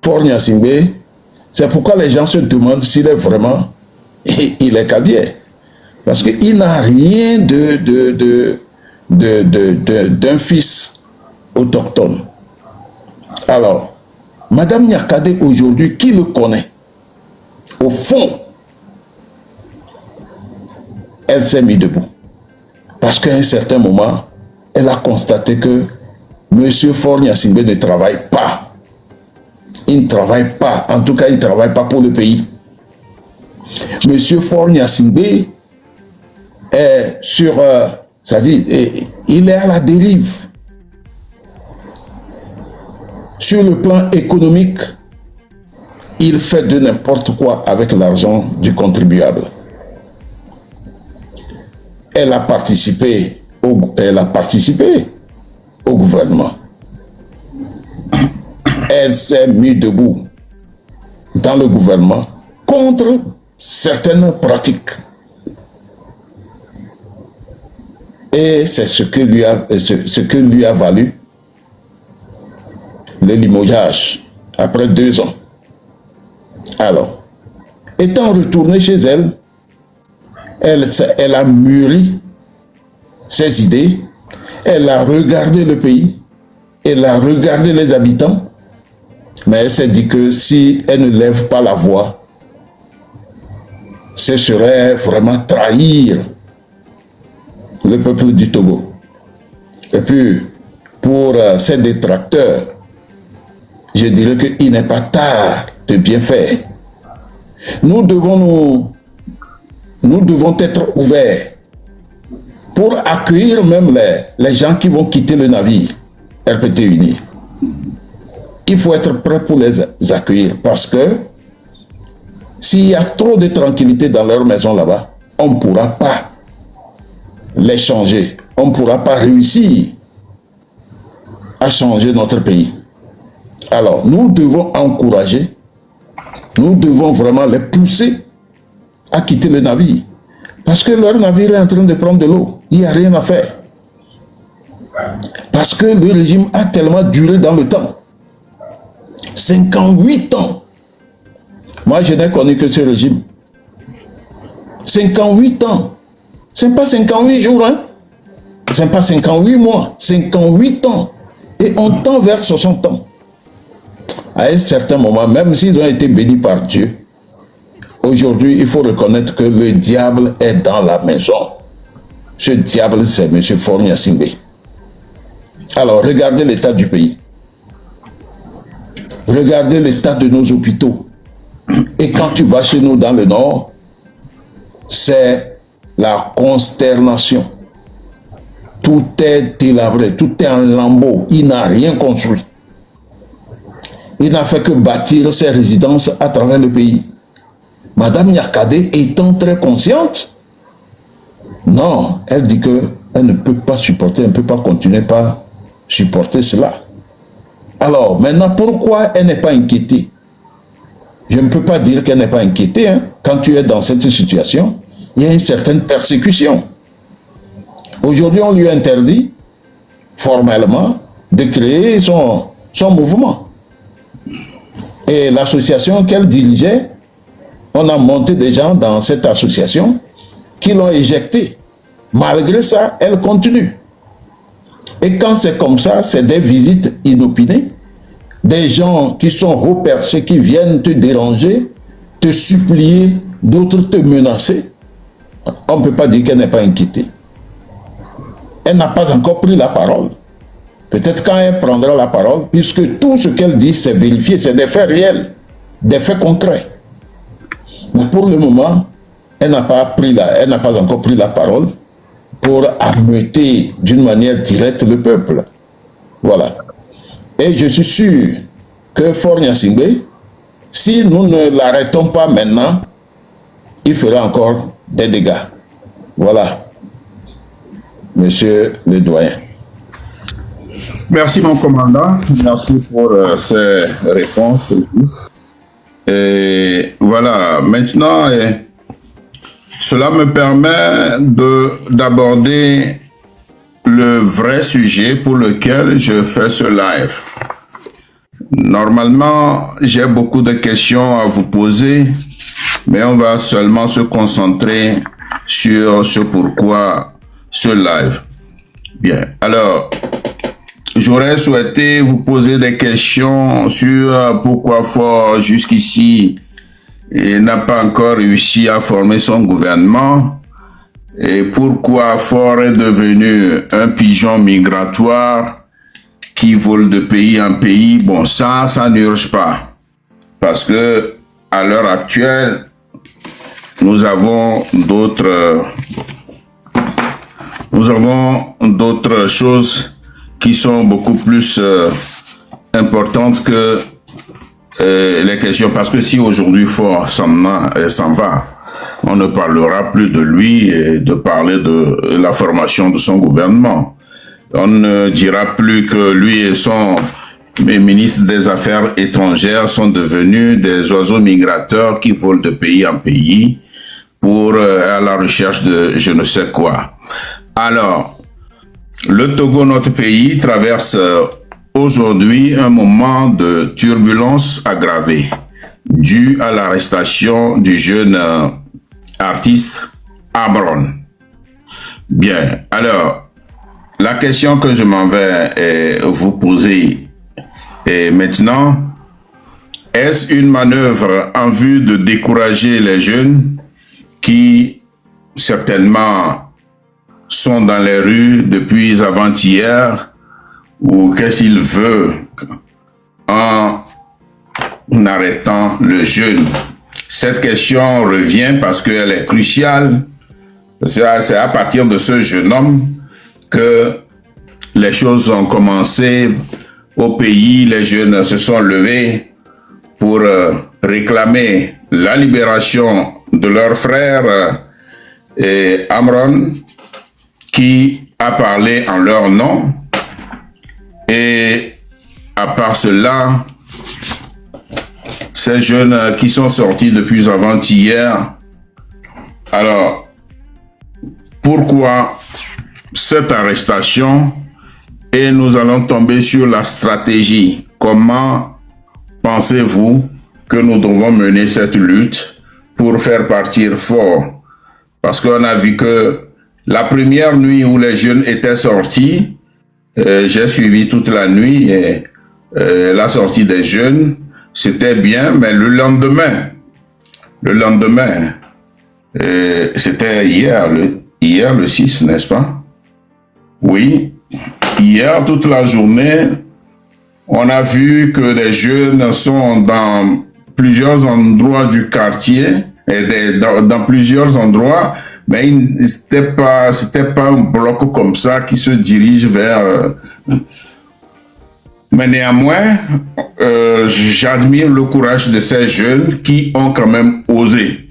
Faure Gnassingbé, c'est pourquoi les gens se demandent s'il est vraiment, il est Kabye. Parce qu'il n'a rien d'un fils autochtone. Alors, Madame Nyakade aujourd'hui, qui le connaît? Au fond, elle s'est mise debout. Parce qu'à un certain moment, elle a constaté que M. Faure Gnassingbé ne travaille pas. Il ne travaille pas. En tout cas, il ne travaille pas pour le pays. M. Faure Gnassingbé est sur... c'est-à-dire, il est à la dérive. Sur le plan économique, il fait de n'importe quoi avec l'argent du contribuable. Elle a participé au gouvernement. Elle s'est mise debout dans le gouvernement contre certaines pratiques. Et c'est ce que lui a valu le limogeage après 2 ans. Alors, étant retournée chez elle, elle a mûri ses idées, elle a regardé le pays, elle a regardé les habitants, mais elle s'est dit que si elle ne lève pas la voix, ce serait vraiment trahir le peuple du Togo. Et puis, pour ses détracteurs, je dirais qu'il n'est pas tard de bien faire. Nous devons être ouverts pour accueillir même les gens qui vont quitter le navire RPT Uni. Il faut être prêt pour les accueillir parce que s'il y a trop de tranquillité dans leur maison là-bas, on ne pourra pas les changer. On ne pourra pas réussir à changer notre pays. Alors, nous devons encourager, nous devons vraiment les pousser à quitter le navire. Parce que leur navire est en train de prendre de l'eau. Il n'y a rien à faire. Parce que le régime a tellement duré dans le temps. 58 ans. Moi, je n'ai connu que ce régime. 58 ans. Ce n'est pas 58 jours, hein. Ce n'est pas 58 mois. 58 ans. Et on tend vers 60 ans. À un certain moment, même s'ils ont été bénis par Dieu, aujourd'hui, il faut reconnaître que le diable est dans la maison. Ce diable, c'est M. Faure Gnassingbé. Alors, regardez l'état du pays. Regardez l'état de nos hôpitaux. Et quand tu vas chez nous dans le nord, c'est la consternation. Tout est délabré, tout est en lambeaux. Il n'a rien construit. Il n'a fait que bâtir ses résidences à travers le pays. Madame Nyakade étant très consciente, non, elle dit qu'elle ne peut pas supporter, elle ne peut pas continuer par supporter cela. Alors, maintenant, pourquoi elle n'est pas inquiétée? Je ne peux pas dire qu'elle n'est pas inquiétée. Hein. Quand tu es dans cette situation, il y a une certaine persécution. Aujourd'hui, on lui interdit formellement de créer son mouvement. Et l'association qu'elle dirigeait, on a monté des gens dans cette association qui l'ont éjectée. Malgré ça, elle continue. Et quand c'est comme ça, c'est des visites inopinées, des gens qui sont haut perchés, qui viennent te déranger, te supplier, d'autres te menacer. On ne peut pas dire qu'elle n'est pas inquiétée. Elle n'a pas encore pris la parole. Peut-être quand elle prendra la parole, puisque tout ce qu'elle dit, c'est vérifié, c'est des faits réels, des faits concrets. Mais pour le moment, elle n'a pas encore pris la parole pour ameuter d'une manière directe le peuple. Voilà. Et je suis sûr que Faure Gnassingbé, si nous ne l'arrêtons pas maintenant, il fera encore des dégâts. Voilà, monsieur le doyen. Merci mon commandant, merci pour ces réponses. Et voilà, maintenant, cela me permet d'aborder le vrai sujet pour lequel je fais ce live. Normalement, j'ai beaucoup de questions à vous poser, mais on va seulement se concentrer sur ce pourquoi ce live. Bien, alors, j'aurais souhaité vous poser des questions sur pourquoi Faure, jusqu'ici, n'a pas encore réussi à former son gouvernement et pourquoi Faure est devenu un pigeon migratoire qui vole de pays en pays. Bon, ça n'urge pas. Parce que, à l'heure actuelle, nous avons d'autres choses qui sont beaucoup plus importantes que les questions. Parce que si aujourd'hui Faure s'en va, on ne parlera plus de lui et de parler de la formation de son gouvernement. On ne dira plus que lui et son ministre des Affaires étrangères sont devenus des oiseaux migrateurs qui volent de pays en pays pour à la recherche de je ne sais quoi. Alors, le Togo, notre pays, traverse aujourd'hui un moment de turbulence aggravée dû à l'arrestation du jeune artiste Amron. Bien, alors, la question que je m'en vais vous poser est maintenant, est-ce une manœuvre en vue de décourager les jeunes qui certainement sont dans les rues depuis avant-hier, ou qu'est-ce qu'il veut en arrêtant le jeune? Cette question revient parce qu'elle est cruciale. C'est à partir de ce jeune homme que les choses ont commencé au pays. Les jeunes se sont levés pour réclamer la libération de leur frère Amron, qui a parlé en leur nom. Et à part cela, ces jeunes qui sont sortis depuis avant-hier, alors pourquoi cette arrestation? Et nous allons tomber sur la stratégie. Comment pensez-vous que nous devons mener cette lutte pour faire partir Faure? Parce qu'on a vu que la première nuit où les jeunes étaient sortis, j'ai suivi toute la nuit et la sortie des jeunes, c'était bien, mais le lendemain, c'était hier le 6, n'est-ce pas? Oui, hier, toute la journée, on a vu que les jeunes sont dans plusieurs endroits du quartier, et dans plusieurs endroits, mais c'était pas un bloc comme ça qui se dirige vers... Mais néanmoins, j'admire le courage de ces jeunes qui ont quand même osé.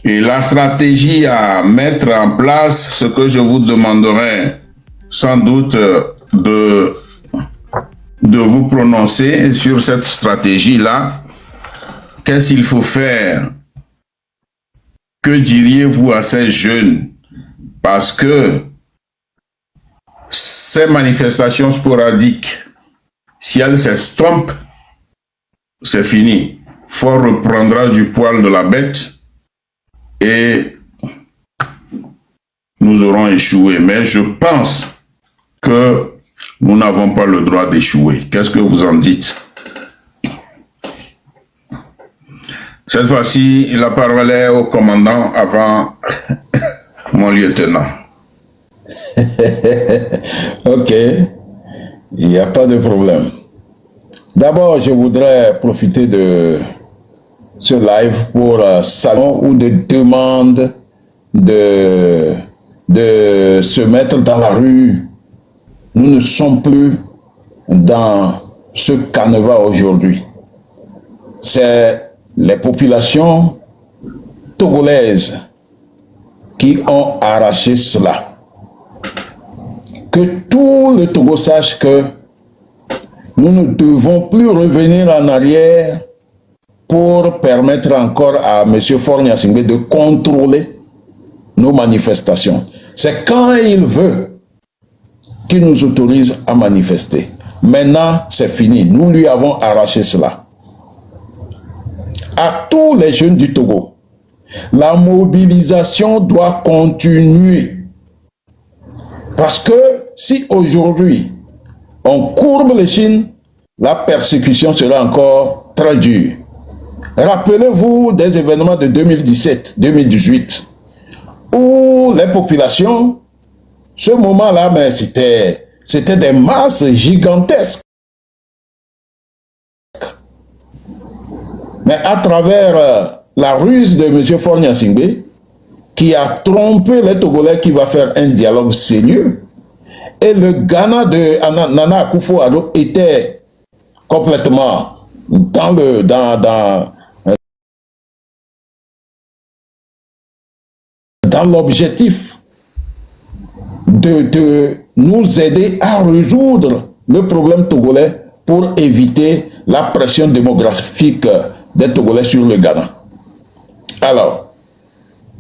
Et la stratégie à mettre en place, ce que je vous demanderai sans doute de vous prononcer sur cette stratégie-là. Qu'est-ce qu'il faut faire? Que diriez-vous à ces jeunes? Parce que ces manifestations sporadiques, si elles s'estompent, c'est fini. Faure reprendra du poil de la bête et nous aurons échoué. Mais je pense que nous n'avons pas le droit d'échouer. Qu'est-ce que vous en dites? Cette fois-ci, la parole est au commandant avant mon lieutenant. Ok, il n'y a pas de problème. D'abord, je voudrais profiter de ce live pour saluer ou de demander de se mettre dans la rue. Nous ne sommes plus dans ce carnaval aujourd'hui. C'est les populations togolaises qui ont arraché cela. Que tout le Togo sache que nous ne devons plus revenir en arrière pour permettre encore à M. Faure Gnassingbé de contrôler nos manifestations. C'est quand il veut qu'il nous autorise à manifester. Maintenant, c'est fini. Nous lui avons arraché cela. À tous les jeunes du Togo, la mobilisation doit continuer. Parce que si aujourd'hui, on courbe l'échine, la persécution sera encore très dure. Rappelez-vous des événements de 2017-2018, où les populations, ce moment-là, mais c'était des masses gigantesques. Mais à travers la ruse de M. Faure Gnassingbé, qui a trompé les Togolais qui va faire un dialogue sérieux, et le Ghana de Nana Akufo-Addo était complètement dans l'objectif de nous aider à résoudre le problème togolais pour éviter la pression démographique des Togolais sur le Ghana. Alors,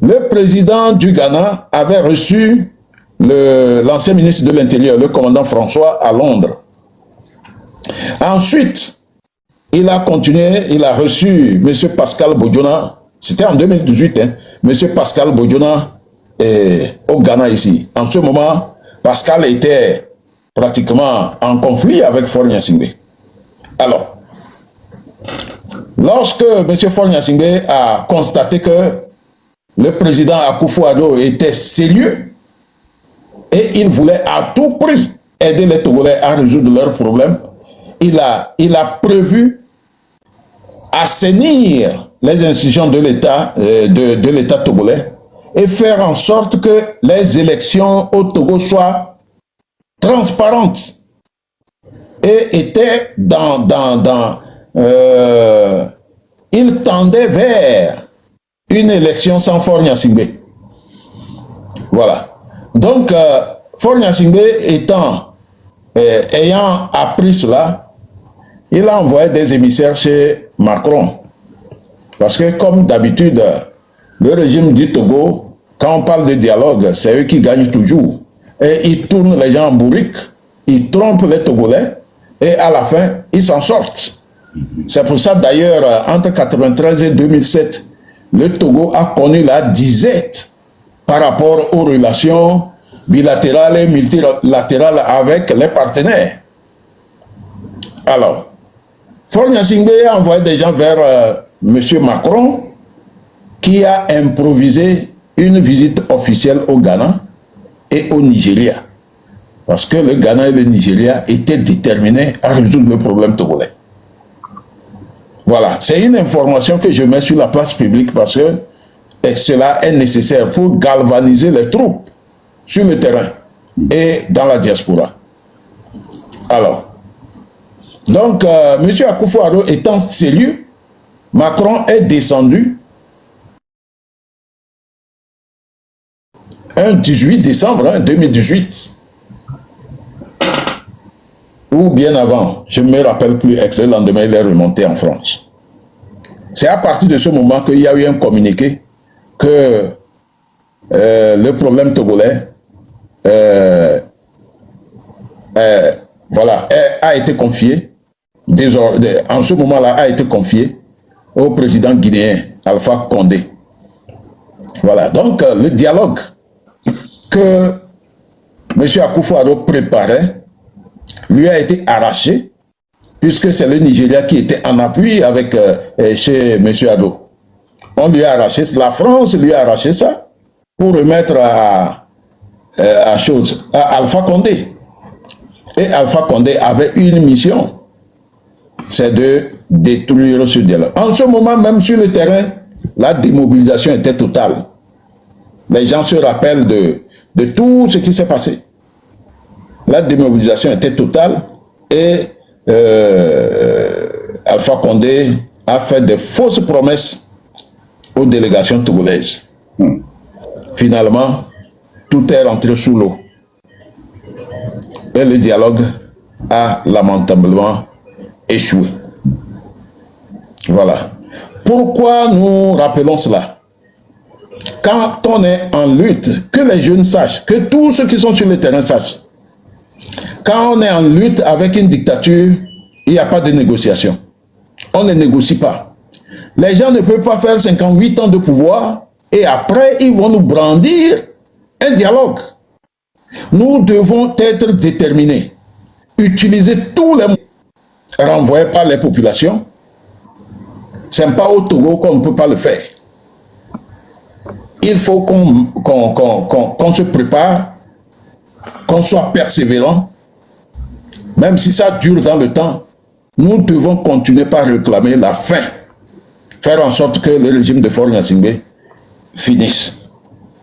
le président du Ghana avait reçu l'ancien ministre de l'Intérieur, le commandant François, à Londres. Ensuite, il a continué, il a reçu M. Pascal Bodiona, c'était en 2018, hein, M. Pascal Bodiona au Ghana ici. En ce moment, Pascal était pratiquement en conflit avec Faure Gnassingbé. Alors, lorsque M. Faure Gnassingbé a constaté que le président Akufo-Addo était sérieux et il voulait à tout prix aider les Togolais à résoudre leurs problèmes, il a prévu assainir les institutions de l'État de l'État togolais et faire en sorte que les élections au Togo soient transparentes et étaient il tendait vers une élection sans Faure Gnassingbé. Voilà. Donc, Faure Gnassingbé ayant appris cela, il a envoyé des émissaires chez Macron. Parce que, comme d'habitude, le régime du Togo, quand on parle de dialogue, c'est eux qui gagnent toujours. Et ils tournent les gens en bourrique, ils trompent les Togolais, et à la fin, ils s'en sortent. C'est pour ça, d'ailleurs, entre 1993 et 2007, le Togo a connu la disette par rapport aux relations bilatérales et multilatérales avec les partenaires. Alors, Faure Gnassingbé a envoyé des gens vers M. Macron, qui a improvisé une visite officielle au Ghana et au Nigeria. Parce que le Ghana et le Nigeria étaient déterminés à résoudre le problème togolais. Voilà, c'est une information que je mets sur la place publique parce que cela est nécessaire pour galvaniser les troupes sur le terrain et dans la diaspora. Alors, donc, M. Akufo-Addo étant sérieux, Macron est descendu un 18 décembre 2018, ou bien avant, je ne me rappelle plus, le lendemain, il est remonté en France. C'est à partir de ce moment qu'il y a eu un communiqué que le problème togolais voilà, a été confié, en ce moment-là, a été confié au président guinéen Alpha Condé. Voilà, donc le dialogue que M. Akufo-Addo préparait lui a été arraché, puisque c'est le Nigeria qui était en appui avec chez M. Addo. On lui a arraché, la France lui a arraché ça pour remettre à Alpha Condé. Et Alpha Condé avait une mission, c'est de détruire ce dialogue. En ce moment, même sur le terrain, la démobilisation était totale. Les gens se rappellent de tout ce qui s'est passé. La démobilisation était totale et Alpha Condé a fait de fausses promesses aux délégations togolaises. Finalement, tout est rentré sous l'eau. Et le dialogue a lamentablement échoué. Voilà. Pourquoi nous rappelons cela? Quand on est en lutte, que les jeunes sachent, que tous ceux qui sont sur le terrain sachent, Quand on est en lutte avec une dictature, il n'y a pas de négociation. On ne négocie pas. Les gens ne peuvent pas faire 58 ans de pouvoir et après, ils vont nous brandir un dialogue. Nous devons être déterminés. Utiliser tous les moyens renvoyés par les populations. Ce n'est pas au Togo qu'on ne peut pas le faire. Il faut qu'on se prépare, qu'on soit persévérant. Même si ça dure dans le temps, nous devons continuer par réclamer la fin. Faire en sorte que le régime de Faure Gnassingbé finisse.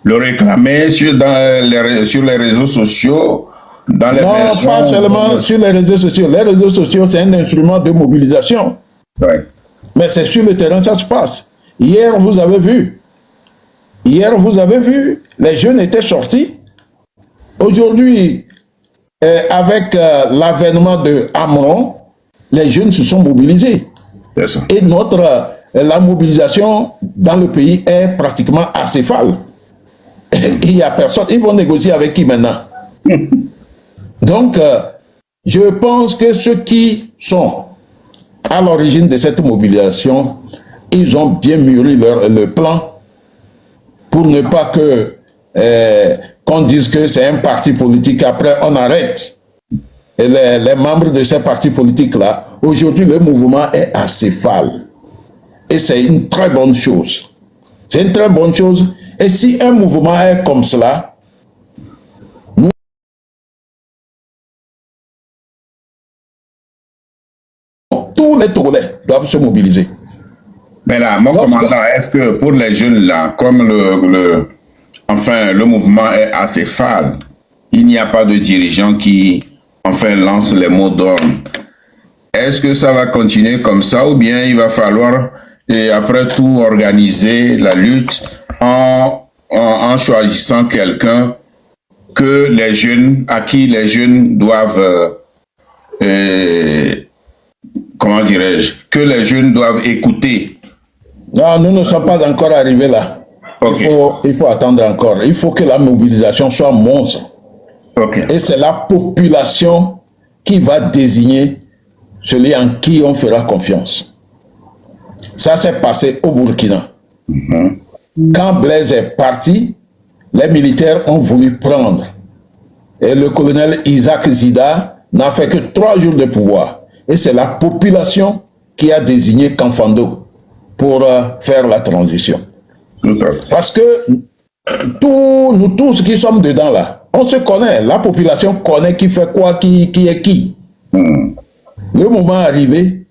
Le réclamer sur les réseaux sociaux, dans les non, maisons, pas seulement sur les réseaux sociaux. Les réseaux sociaux, c'est un instrument de mobilisation. Ouais. Mais c'est sur le terrain que ça se passe. Hier, vous avez vu. Hier, vous avez vu, les jeunes étaient sortis. Aujourd'hui, avec l'avènement de Amron, les jeunes se sont mobilisés. Et la mobilisation dans le pays est pratiquement acéphale. Il n'y a personne. Ils vont négocier avec qui maintenant? Donc, je pense que ceux qui sont à l'origine de cette mobilisation, ils ont bien mûri le plan pour ne pas qu'on dise que c'est un parti politique. Après, on arrête. Et les membres de ces partis politiques-là, aujourd'hui, le mouvement est acéphale. Et c'est une très bonne chose. C'est une très bonne chose. Et si un mouvement est comme cela, tous les Togolais doivent se mobiliser. Mais là, mon commandant, est-ce que pour les jeunes là, comme le mouvement est acéphale, il n'y a pas de dirigeant qui, lance les mots d'ordre. Est-ce que ça va continuer comme ça ou bien il va falloir, et après tout, organiser la lutte en choisissant quelqu'un à qui les jeunes doivent, comment dirais-je, que les jeunes doivent écouter? Non, nous ne sommes pas encore arrivés là. Okay. Il faut attendre encore. Il faut que la mobilisation soit monstre. Okay. Et c'est la population qui va désigner celui en qui on fera confiance. Ça s'est passé au Burkina. Quand Blaise est parti, les militaires ont voulu prendre. Et le colonel Isaac Zida n'a fait que 3 jours de pouvoir. Et c'est la population qui a désigné Kanfando pour faire la transition. Parce que nous tous qui sommes dedans là, on se connaît. La population connaît qui fait quoi, qui est qui. Le moment arrivé,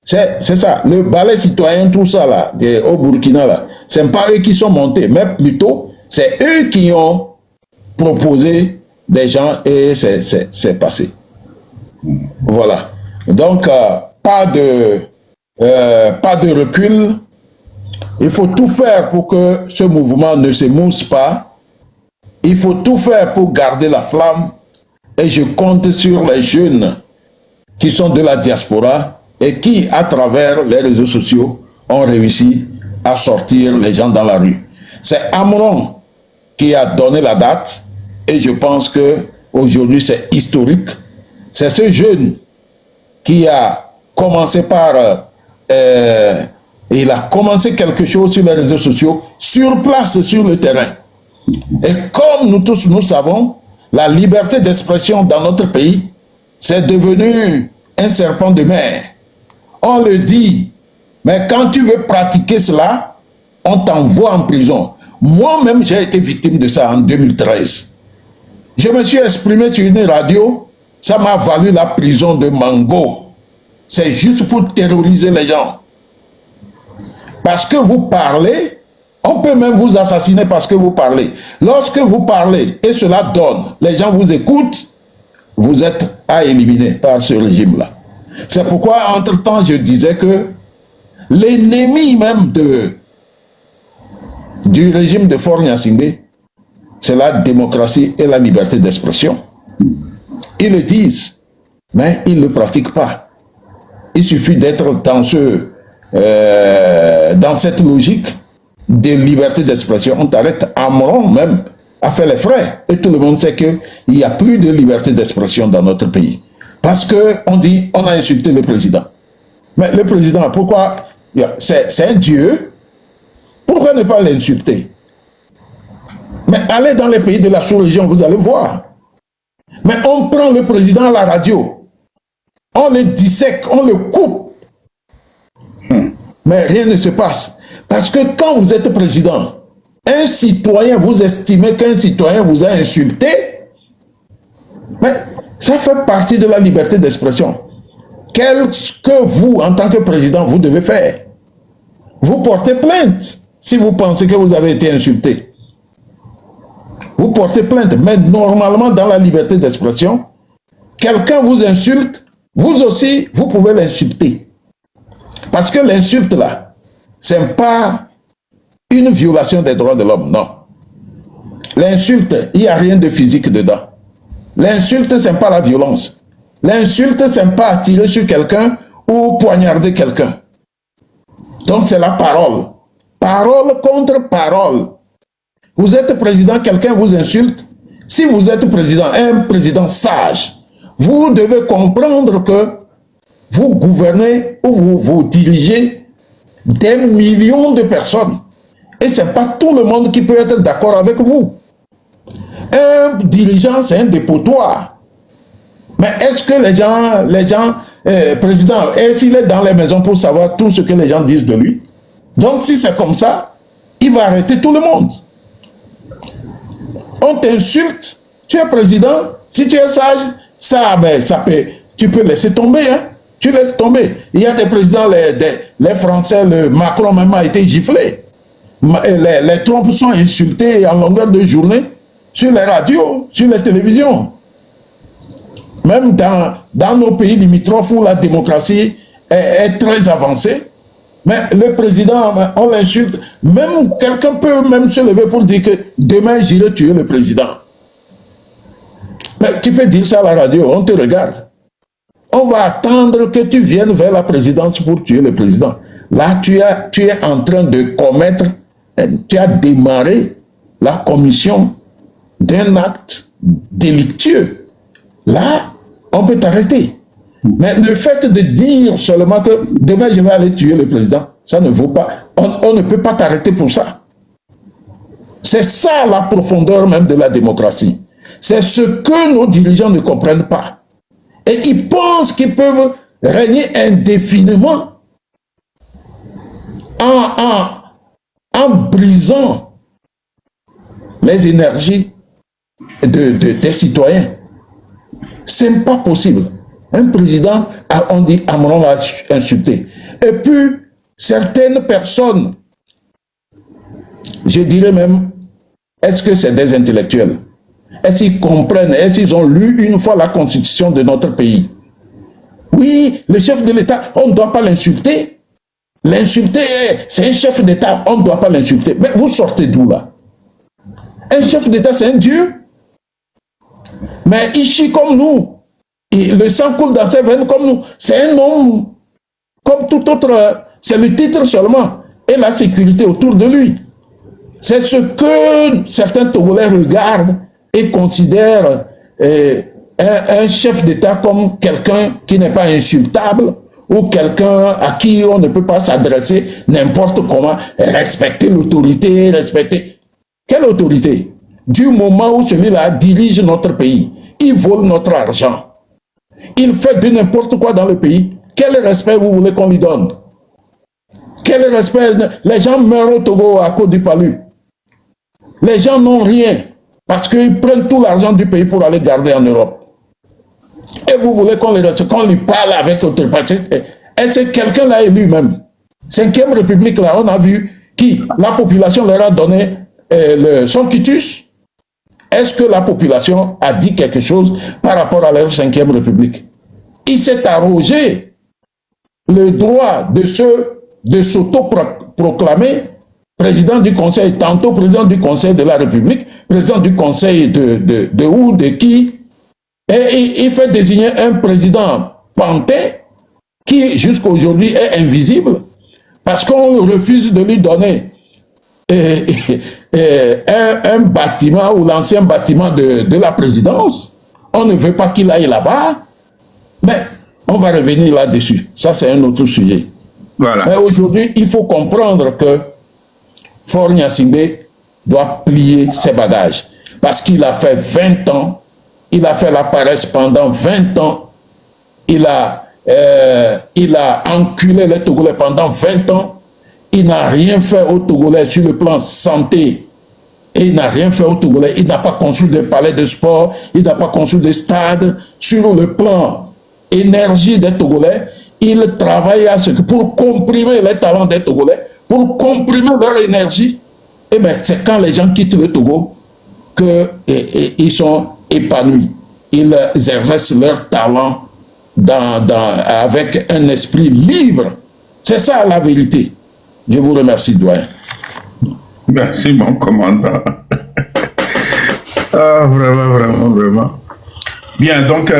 c'est ça. Le balai citoyen, tout ça là, au Burkina là, c'est pas eux qui sont montés, mais plutôt c'est eux qui ont proposé des gens et c'est passé. Voilà. Donc, pas de recul. Il faut tout faire pour que ce mouvement ne s'émousse pas. Il faut tout faire pour garder la flamme. Et je compte sur les jeunes qui sont de la diaspora et qui, à travers les réseaux sociaux, ont réussi à sortir les gens dans la rue. C'est Amron qui a donné la date et je pense que aujourd'hui c'est historique. C'est ce jeune qui a commencé par... il a commencé quelque chose sur les réseaux sociaux, sur place, sur le terrain. Et comme nous tous, nous savons, la liberté d'expression dans notre pays, c'est devenu un serpent de mer. On le dit, mais quand tu veux pratiquer cela, on t'envoie en prison. Moi-même, j'ai été victime de ça en 2013. Je me suis exprimé sur une radio, ça m'a valu la prison de Mango. C'est juste pour terroriser les gens. Parce que vous parlez, on peut même vous assassiner parce que vous parlez. Lorsque vous parlez et cela donne, les gens vous écoutent, vous êtes à éliminer par ce régime-là. C'est pourquoi, entre-temps, je disais que l'ennemi même du régime de Faure Gnassingbé, c'est la démocratie et la liberté d'expression. Ils le disent, mais ils ne le pratiquent pas. Il suffit d'être dans cette logique de liberté d'expression. On t'arrête. Amron même a fait les frais. Et tout le monde sait qu'il n'y a plus de liberté d'expression dans notre pays. Parce qu'on dit, on a insulté le président. Mais le président, pourquoi? C'est un dieu. Pourquoi ne pas l'insulter? Mais allez dans les pays de la sous-région, vous allez voir. Mais on prend le président à la radio. On le dissèque, on le coupe. Mais rien ne se passe. Parce que quand vous êtes président, un citoyen, vous estimez qu'un citoyen vous a insulté, mais ça fait partie de la liberté d'expression. Qu'est-ce que vous, en tant que président, vous devez faire? Vous portez plainte si vous pensez que vous avez été insulté. Vous portez plainte, mais normalement, dans la liberté d'expression, quelqu'un vous insulte, vous aussi, vous pouvez l'insulter. Parce que l'insulte, là, ce n'est pas une violation des droits de l'homme, non. L'insulte, il n'y a rien de physique dedans. L'insulte, ce n'est pas la violence. L'insulte, ce n'est pas tirer sur quelqu'un ou poignarder quelqu'un. Donc, c'est la parole. Parole contre parole. Vous êtes président, quelqu'un vous insulte. Si vous êtes président, un président sage, vous devez comprendre que vous gouvernez ou vous dirigez des millions de personnes. Et ce n'est pas tout le monde qui peut être d'accord avec vous. Un dirigeant, c'est un dépotoir. Mais est-ce que les gens, président, est-ce qu'il est dans les maisons pour savoir tout ce que les gens disent de lui? Donc si c'est comme ça, il va arrêter tout le monde. On t'insulte, tu es président, si tu es sage, ça peut, tu peux laisser tomber, hein? Tu laisses tomber. Il y a des présidents, les Français, le Macron même a été giflé. Les trompes sont insultés en longueur de journée sur les radios, sur les télévisions. Même dans nos pays limitrophes où la démocratie est très avancée, mais le président, on l'insulte. Même quelqu'un peut même se lever pour dire que demain j'irai tuer le président. Mais tu peux dire ça à la radio, on te regarde. On va attendre que tu viennes vers la présidence pour tuer le président. Là, tu es en train de commettre, tu as démarré la commission d'un acte délictueux. Là, on peut t'arrêter. Mais le fait de dire seulement que demain je vais aller tuer le président, ça ne vaut pas. On ne peut pas t'arrêter pour ça. C'est ça la profondeur même de la démocratie. C'est ce que nos dirigeants ne comprennent pas. Et ils pensent qu'ils peuvent régner indéfiniment en brisant les énergies des citoyens. Ce n'est pas possible. Un président, on dit, Amron l'a insulté. Et puis, certaines personnes, je dirais même, est-ce que c'est des intellectuels? Est-ce qu'ils comprennent? Est-ce qu'ils ont lu une fois la constitution de notre pays? Oui, le chef de l'État, on ne doit pas l'insulter. L'insulter, c'est un chef d'État, on ne doit pas l'insulter. Mais vous sortez d'où là? Un chef d'État, c'est un dieu. Mais ici, comme nous, le sang coule dans ses veines comme nous. C'est un homme comme tout autre. C'est le titre seulement. Et la sécurité autour de lui. C'est ce que certains Togolais regardent et considèrent un chef d'État comme quelqu'un qui n'est pas insultable ou quelqu'un à qui on ne peut pas s'adresser n'importe comment. Respecter l'autorité, respecter... Quelle autorité? Du moment où celui-là dirige notre pays, il vole notre argent. Il fait de n'importe quoi dans le pays. Quel respect vous voulez qu'on lui donne? Quel respect? Les gens meurent au Togo à cause du palu. Les gens n'ont rien parce qu'ils prennent tout l'argent du pays pour aller garder en Europe. Et vous voulez qu'on lui parle avec autre parti? Et c'est quelqu'un là élu même. 5e République là, on a vu qui? La population leur a donné son quitus. Est-ce que la population a dit quelque chose par rapport à leur 5e République? Il s'est arrogé le droit de s'auto-proclamer président du Conseil, tantôt président du Conseil de la République, président du Conseil de qui, et il fait désigner un président pantais qui jusqu'à aujourd'hui est invisible parce qu'on refuse de lui donner un bâtiment ou l'ancien bâtiment de la présidence. On ne veut pas qu'il aille là-bas. Mais on va revenir là-dessus. Ça, c'est un autre sujet. Voilà. Mais aujourd'hui, il faut comprendre que Faure Gnassingbé doit plier ses bagages. Parce qu'il a fait 20 ans, il a fait la paresse pendant 20 ans, il a enculé les Togolais pendant 20 ans, il n'a rien fait aux Togolais sur le plan santé, et il n'a rien fait aux Togolais, il n'a pas construit de palais de sport, il n'a pas construit de stade. Sur le plan énergie des Togolais, il travaille à ce que pour comprimer les talents des Togolais, pour comprimer leur énergie. Et bien, c'est quand les gens quittent le Togo qu'ils sont épanouis. Ils exercent leur talent avec un esprit libre. C'est ça la vérité. Je vous remercie, doyen. Merci, mon commandant. Ah, vraiment, vraiment, vraiment. Bien, donc,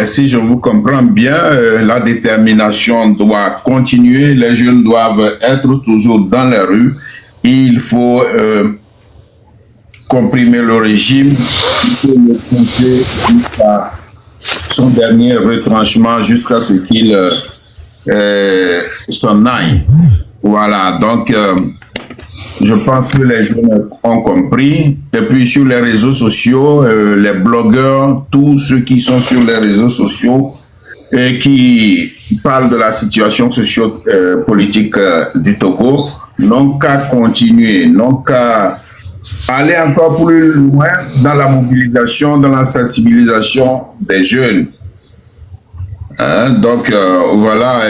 si je vous comprends bien, la détermination doit continuer. Les jeunes doivent être toujours dans les rues. Il faut comprimer le régime, il faut le pousser jusqu'à son dernier retranchement, jusqu'à ce qu'il s'en aille. Voilà, donc je pense que les jeunes ont compris. Et puis sur les réseaux sociaux, les blogueurs, tous ceux qui sont sur les réseaux sociaux et qui parlent de la situation socio-politique du Togo, n'ont qu'à continuer, n'ont qu'à aller encore plus loin dans la mobilisation, dans la sensibilisation des jeunes. Hein? Donc voilà,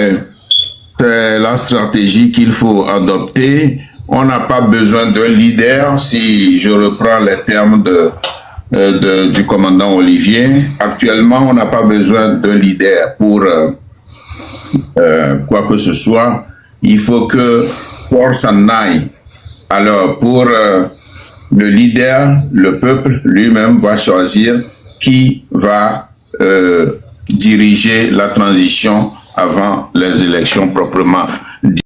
c'est la stratégie qu'il faut adopter. On n'a pas besoin d'un leader, si je reprends les termes du commandant Olivier. Actuellement, on n'a pas besoin d'un leader pour quoi que ce soit. Il faut que Faure s'en aille. Alors, pour le leader, le peuple lui-même va choisir qui va diriger la transition avant les élections proprement dites.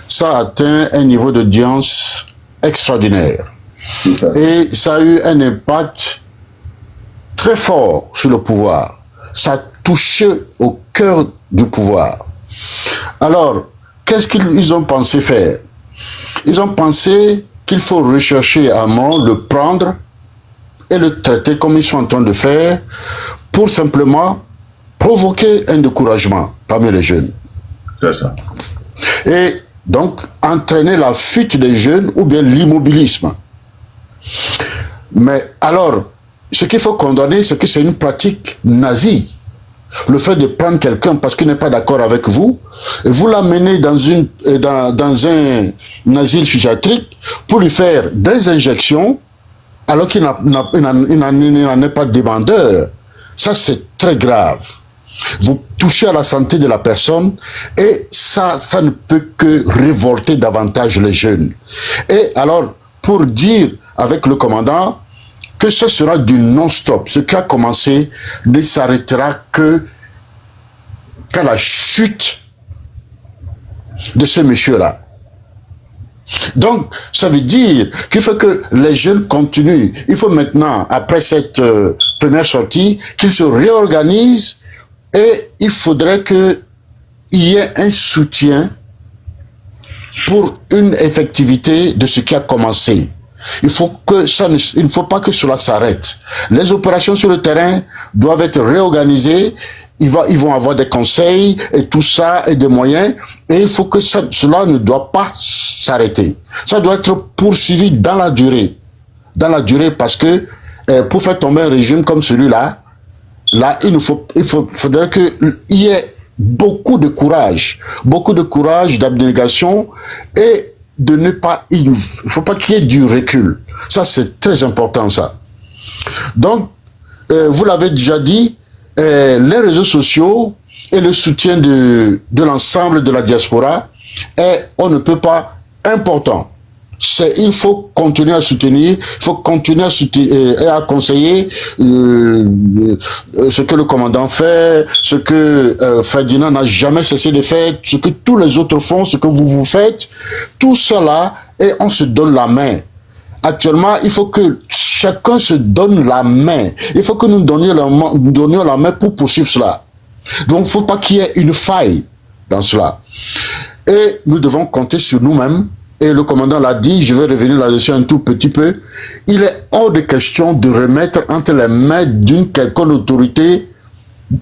Ça a atteint un niveau d'audience extraordinaire. Et ça a eu un impact très fort sur le pouvoir. Ça a touché au cœur du pouvoir. Alors, qu'est-ce qu'ils ont pensé faire? Ils ont pensé qu'il faut rechercher un mort, le prendre et le traiter comme ils sont en train de faire pour simplement provoquer un découragement parmi les jeunes. C'est ça. Et donc entraîner la fuite des jeunes ou bien l'immobilisme. Mais alors, ce qu'il faut condamner, c'est que c'est une pratique nazie. Le fait de prendre quelqu'un parce qu'il n'est pas d'accord avec vous, et vous l'amenez dans un asile psychiatrique pour lui faire des injections alors qu'il n'en est pas demandeur. Ça, c'est très grave. Vous touchez à la santé de la personne et ça ne peut que révolter davantage les jeunes. Et alors, pour dire avec le commandant que ce sera du non-stop, ce qui a commencé ne s'arrêtera qu'à la chute de ce monsieur-là. Donc, ça veut dire qu'il faut que les jeunes continuent. Il faut maintenant, après cette première sortie, qu'ils se réorganisent et il faudrait qu'il y ait un soutien pour une effectivité de ce qui a commencé. Il ne faut pas que cela s'arrête. Les opérations sur le terrain doivent être réorganisées. Ils vont avoir des conseils et tout ça et des moyens. Et il faut que cela ne doit pas s'arrêter. Ça doit être poursuivi dans la durée. dans la durée parce que pour faire tomber un régime comme celui-là, là, faudrait qu'il y ait beaucoup de courage, d'abnégation et de ne pas, il ne faut pas qu'il y ait du recul. Ça, c'est très important, ça. Donc, vous l'avez déjà dit, les réseaux sociaux et le soutien de l'ensemble de la diaspora est, on ne peut pas, important. Il faut continuer à soutenir, il faut continuer à conseiller ce que le commandant fait, ce que Ferdinand n'a jamais cessé de faire, ce que tous les autres font, ce que vous faites, tout cela, et on se donne la main. Actuellement, il faut que chacun se donne la main. Il faut que nous donnions la main pour poursuivre cela. Donc, il ne faut pas qu'il y ait une faille dans cela. Et nous devons compter sur nous-mêmes. Et le commandant l'a dit, je vais revenir là-dessus un tout petit peu. Il est hors de question de remettre entre les mains d'une quelconque autorité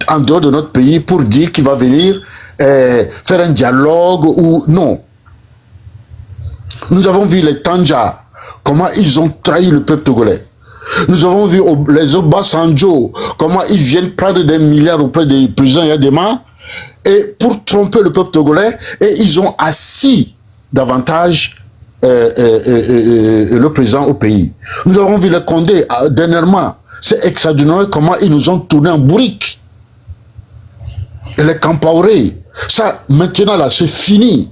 en dehors de notre pays pour dire qu'il va venir faire un dialogue ou non. Nous avons vu les Tandja, comment ils ont trahi le peuple togolais. Nous avons vu les Obasanjo, comment ils viennent prendre des milliards auprès des présidents Yadema et pour tromper le peuple togolais, et ils ont assis davantage le président au pays. Nous avons vu les Condé dernièrement. C'est extraordinaire comment ils nous ont tourné en bourrique. Et les Campaoré. Ça, maintenant là, c'est fini.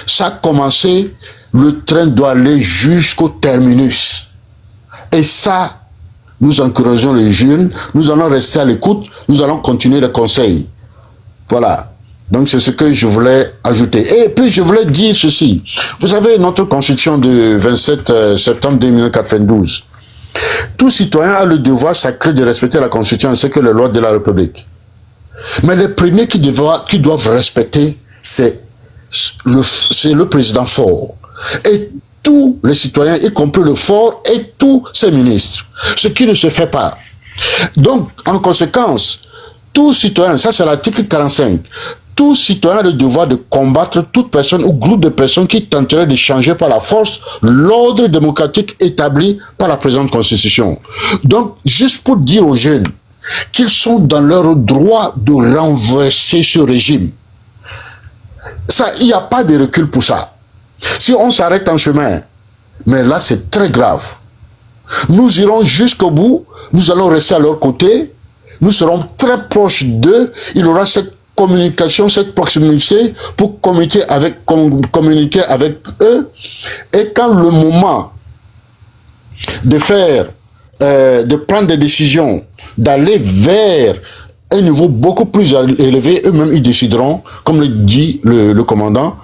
Ça a commencé, le train doit aller jusqu'au terminus. Et ça, nous encourageons les jeunes, nous allons rester à l'écoute, nous allons continuer les conseils. Voilà. Donc c'est ce que je voulais ajouter. Et puis je voulais dire ceci. Vous savez, notre constitution de 27 septembre 1992, tout citoyen a le devoir sacré de respecter la constitution ainsi que les lois de la République. Mais les premiers qui doivent respecter, c'est le président fort. Et tous les citoyens, y compris le fort et tous ses ministres. Ce qui ne se fait pas. Donc, en conséquence, tout citoyen, ça c'est l'article 45, tout citoyen a le devoir de combattre toute personne ou groupe de personnes qui tenteraient de changer par la force l'ordre démocratique établi par la présente constitution. Donc, juste pour dire aux jeunes qu'ils sont dans leur droit de renverser ce régime. Ça, il n'y a pas de recul pour ça. Si on s'arrête en chemin, mais là c'est très grave. Nous irons jusqu'au bout, nous allons rester à leur côté, nous serons très proches d'eux, il y aura cette communication, cette proximité pour communiquer avec eux. Et quand le moment de de prendre des décisions, d'aller vers un niveau beaucoup plus élevé, eux-mêmes ils décideront, comme le dit le commandant,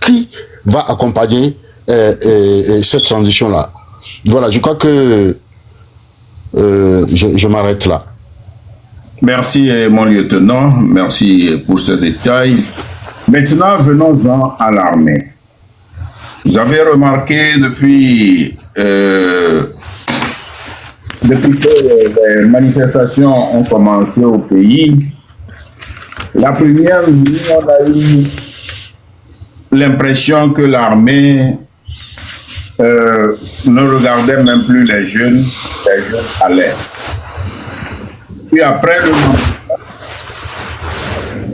qui va accompagner cette transition-là. Voilà, je crois que je m'arrête là. Merci, mon lieutenant. Merci pour ce détail. Maintenant, venons-en à l'armée. Vous avez remarqué depuis que les manifestations ont commencé au pays, la première nuit, on a eu l'impression que l'armée ne regardait même plus les jeunes allaient. Puis après le mandat,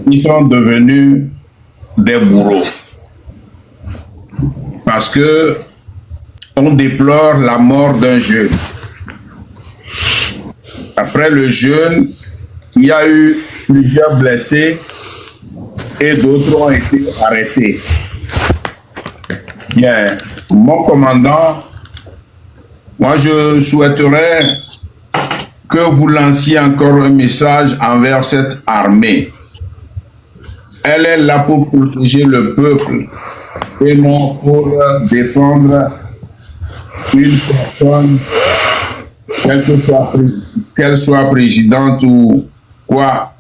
ils sont devenus des bourreaux. Parce que on déplore la mort d'un jeune. Après le jeune, il y a eu plusieurs blessés et d'autres ont été arrêtés. Bien, mon commandant, moi je souhaiterais que vous lanciez encore un message envers cette armée. Elle est là pour protéger le peuple et non pour défendre une personne, qu'elle soit présidente ou quoi.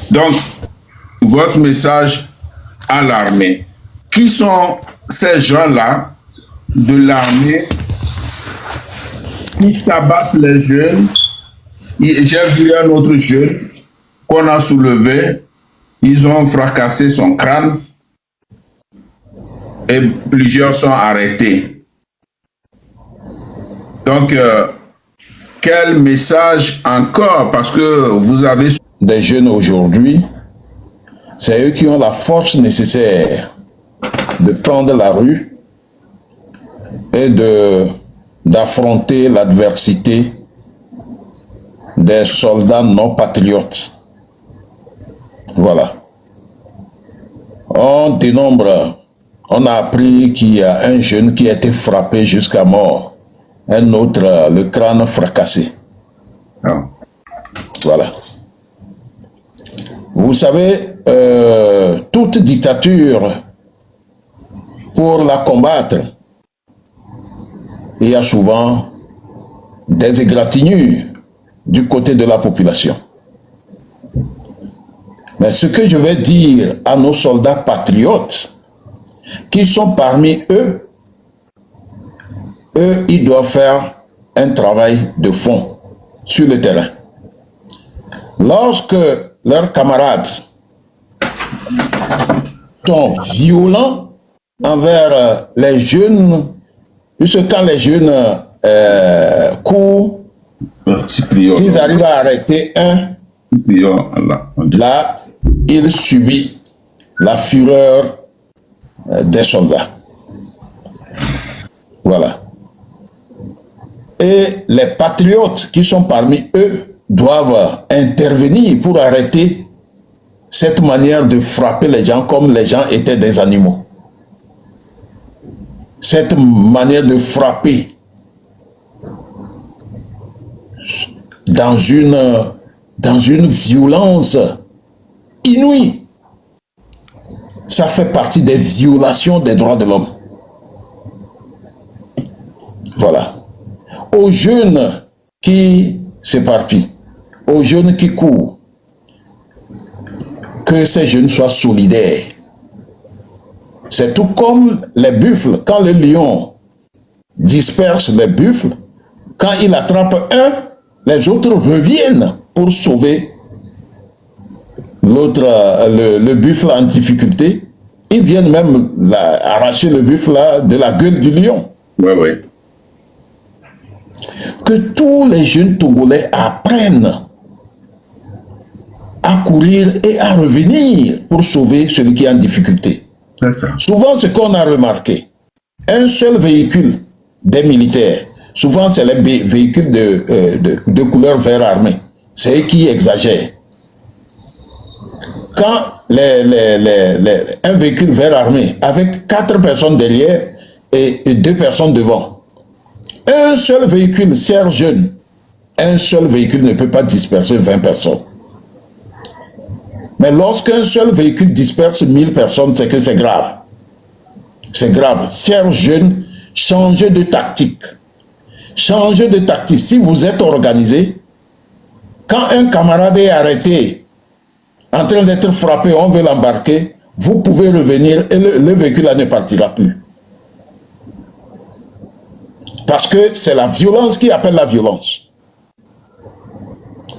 Donc, votre message à l'armée. Qui sont ces gens-là de l'armée qui tabassent les jeunes? J'ai vu un autre jeune qu'on a soulevé, ils ont fracassé son crâne et plusieurs sont arrêtés. Donc, quel message encore? Parce que vous avez... Des jeunes aujourd'hui, c'est eux qui ont la force nécessaire de prendre la rue et d'affronter l'adversité des soldats non patriotes. Voilà. On dénombre, on a appris qu'il y a un jeune qui a été frappé jusqu'à mort, un autre, le crâne fracassé. Ah. Voilà. Vous savez, toute dictature, pour la combattre, il y a souvent des égratignures du côté de la population. Mais ce que je vais dire à nos soldats patriotes, qui sont parmi eux, ils doivent faire un travail de fond sur le terrain. Lorsque leurs camarades sont violents envers les jeunes, puisque quand les jeunes courent, s'ils arrivent à arrêter un, là, il subit la fureur des soldats. Voilà. Et les patriotes qui sont parmi eux doivent intervenir pour arrêter cette manière de frapper les gens comme les gens étaient des animaux. Cette manière de frapper dans une violence inouïe. Ça fait partie des violations des droits de l'homme. Voilà. Aux jeunes qui s'éparpillent, aux jeunes qui courent, que ces jeunes soient solidaires. C'est tout comme les buffles. Quand le lion disperse les buffles, quand il attrape un, les autres reviennent pour sauver l'autre, le buffle en difficulté. Ils viennent même arracher le buffle de la gueule du lion. Oui, oui. Que tous les jeunes Togolais apprennent à courir et à revenir pour sauver celui qui est en difficulté. C'est ça. Souvent, ce qu'on a remarqué, un seul véhicule des militaires, souvent c'est les véhicules de couleur vert armé, c'est eux qui exagèrent. Quand un véhicule vert armé avec 4 personnes derrière et 2 personnes devant, un seul véhicule, cher jeune, un seul véhicule ne peut pas disperser 20 personnes. Mais lorsqu'un seul véhicule disperse 1000 personnes, c'est que c'est grave. C'est grave. Cher jeune, changez de tactique. Changez de tactique. Si vous êtes organisé, quand un camarade est arrêté, en train d'être frappé, on veut l'embarquer, vous pouvez revenir et le véhicule ne partira plus. Parce que c'est la violence qui appelle la violence.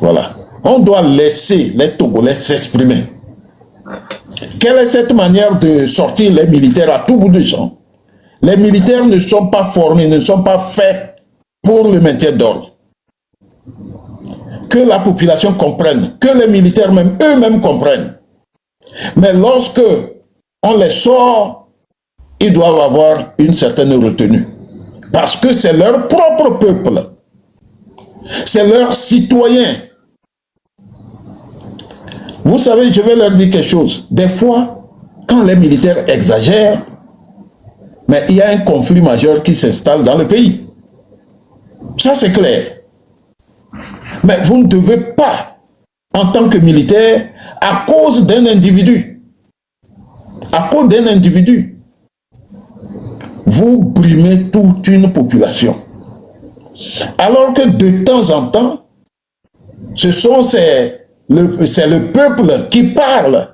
Voilà. On doit laisser les Togolais s'exprimer. Quelle est cette manière de sortir les militaires à tout bout de champ? Les militaires ne sont pas formés, ne sont pas faits pour le maintien d'ordre. Que la population comprenne, que les militaires même eux-mêmes comprennent. Mais lorsque on les sort, ils doivent avoir une certaine retenue. Parce que c'est leur propre peuple. C'est leurs citoyens. Vous savez, je vais leur dire quelque chose. Des fois, quand les militaires exagèrent, mais il y a un conflit majeur qui s'installe dans le pays. Ça, c'est clair. Mais vous ne devez pas, en tant que militaire, à cause d'un individu, vous brimez toute une population. Alors que de temps en temps, c'est le peuple qui parle.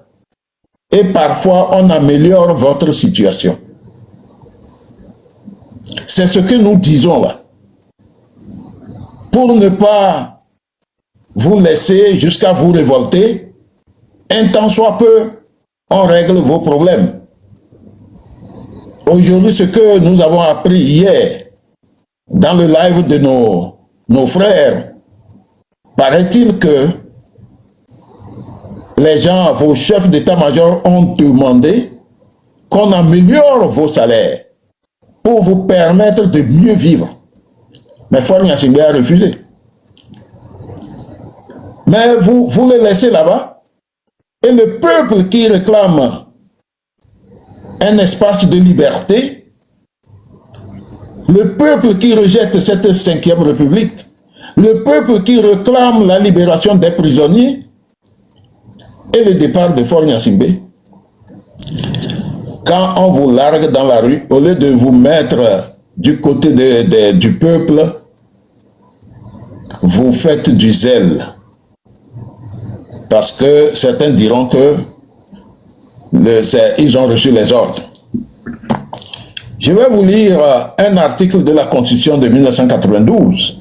Et parfois, on améliore votre situation. C'est ce que nous disons là. Pour ne pas vous laisser jusqu'à vous révolter, un temps soit peu, on règle vos problèmes. Aujourd'hui, ce que nous avons appris hier, dans le live de nos frères, paraît-il que les gens, vos chefs d'état-major ont demandé qu'on améliore vos salaires pour vous permettre de mieux vivre. Mais Faure Gnassingbé a refusé. Mais vous les laissez là-bas, et le peuple qui réclame un espace de liberté, le peuple qui rejette cette 5e République, le peuple qui réclame la libération des prisonniers et le départ de Faure Gnassingbé, quand on vous largue dans la rue, au lieu de vous mettre du côté du peuple, vous faites du zèle. Parce que certains diront que ils ont reçu les ordres. Je vais vous lire un article de la Constitution de 1992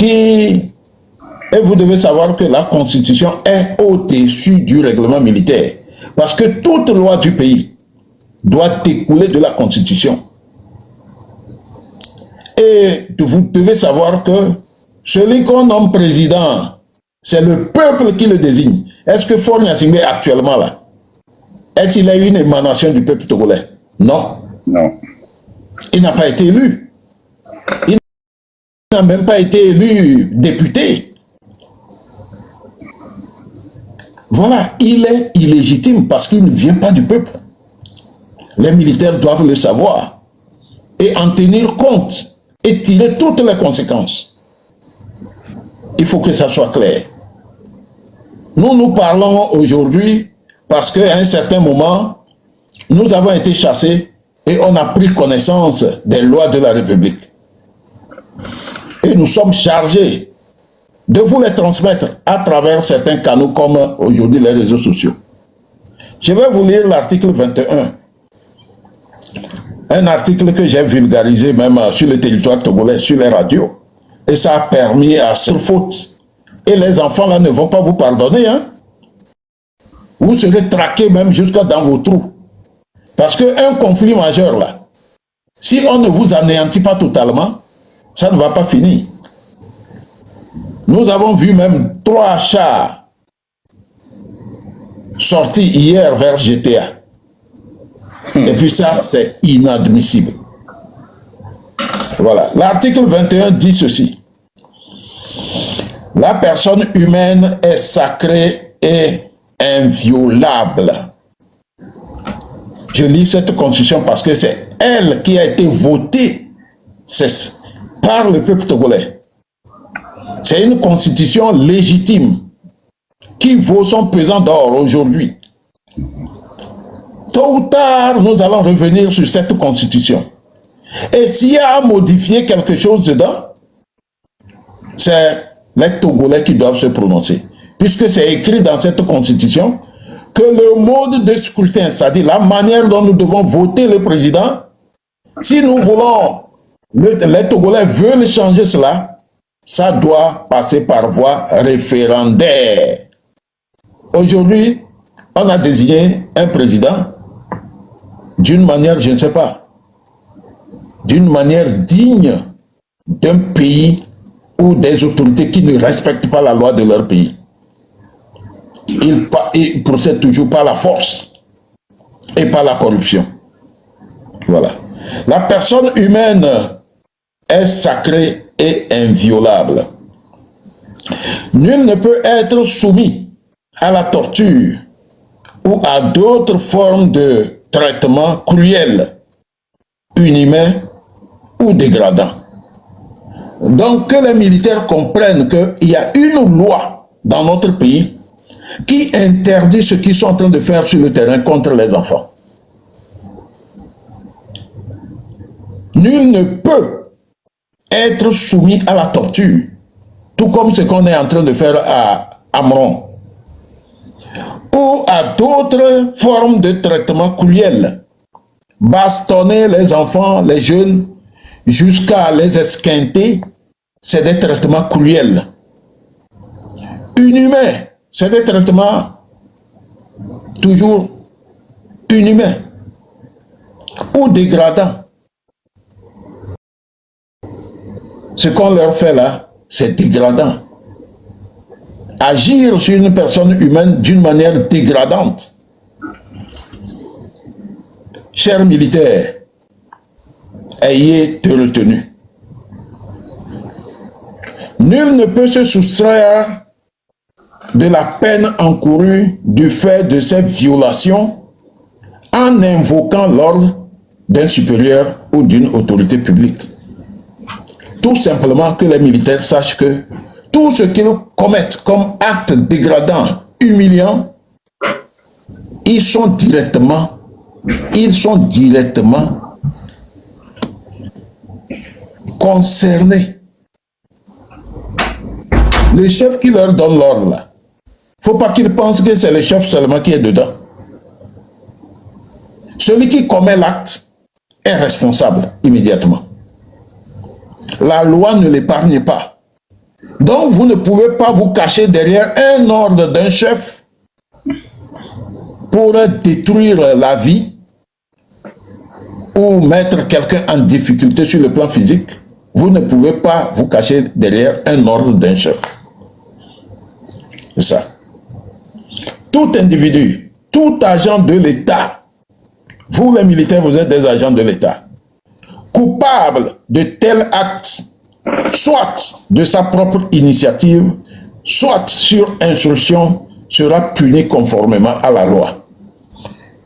et vous devez savoir que la Constitution est au-dessus du règlement militaire. Parce que toute loi du pays doit découler de la Constitution. Et vous devez savoir que celui qu'on nomme président, c'est le peuple qui le désigne. Est-ce que Faure Gnassingbé est actuellement là? Est-ce qu'il a une émanation du peuple togolais? Non. Non. Il n'a pas été élu. Il n'a même pas été élu député. Voilà, il est illégitime parce qu'il ne vient pas du peuple. Les militaires doivent le savoir et en tenir compte et tirer toutes les conséquences. Il faut que ça soit clair. Nous parlons aujourd'hui parce qu'à un certain moment, nous avons été chassés et on a pris connaissance des lois de la République. Et nous sommes chargés de vous les transmettre à travers certains canaux comme aujourd'hui les réseaux sociaux. Je vais vous lire l'article 21. Un article que j'ai vulgarisé même sur le territoire togolais, sur les radios. Et ça a permis à cette faute. Et les enfants là ne vont pas vous pardonner. Hein? Vous serez traqués même jusqu'à dans vos trous. Parce qu'un conflit majeur là, si on ne vous anéantit pas totalement, ça ne va pas finir. Nous avons vu même 3 chars sortis hier vers GTA. Et puis ça, c'est inadmissible. Voilà. L'article 21 dit ceci. La personne humaine est sacrée et inviolable. Je lis cette constitution parce que c'est elle qui a été votée par le peuple togolais. C'est une constitution légitime qui vaut son pesant d'or aujourd'hui. Tôt ou tard, nous allons revenir sur cette constitution. Et s'il y a à modifier quelque chose dedans, c'est les Togolais qui doivent se prononcer. Puisque c'est écrit dans cette constitution que le mode de scrutin, c'est-à-dire la manière dont nous devons voter le président, si nous voulons, les Togolais veulent changer cela, ça doit passer par voie référendaire. Aujourd'hui, on a désigné un président d'une manière, je ne sais pas, d'une manière digne d'un pays ou des autorités qui ne respectent pas la loi de leur pays. Ils procèdent toujours par la force et par la corruption. Voilà. La personne humaine est sacrée et inviolable. Nul ne peut être soumis à la torture ou à d'autres formes de traitement cruel, inhumain ou dégradant. Donc que les militaires comprennent qu'il y a une loi dans notre pays qui interdit ce qu'ils sont en train de faire sur le terrain contre les enfants. Nul ne peut être soumis à la torture, tout comme ce qu'on est en train de faire à Amron, ou à d'autres formes de traitement cruel, bastonner les enfants, les jeunes, jusqu'à les esquinter, c'est des traitements cruels. Inhumains, c'est des traitements toujours inhumains ou dégradants. Ce qu'on leur fait là, c'est dégradant. Agir sur une personne humaine d'une manière dégradante. Chers militaires, ayez de retenue. Nul ne peut se soustraire de la peine encourue du fait de ces violations en invoquant l'ordre d'un supérieur ou d'une autorité publique. Tout simplement que les militaires sachent que tout ce qu'ils commettent comme acte dégradant, humiliant, ils sont directement concernés. Le chef qui leur donne l'ordre là, il ne faut pas qu'ils pensent que c'est le chef seulement qui est dedans. Celui qui commet l'acte est responsable immédiatement. La loi ne l'épargne pas. Donc vous ne pouvez pas vous cacher derrière un ordre d'un chef pour détruire la vie ou mettre quelqu'un en difficulté sur le plan physique. Vous ne pouvez pas vous cacher derrière un ordre d'un chef. C'est ça. Tout individu, tout agent de l'État, vous les militaires, vous êtes des agents de l'État, coupable de tel acte, soit de sa propre initiative, soit sur instruction, sera puni conformément à la loi.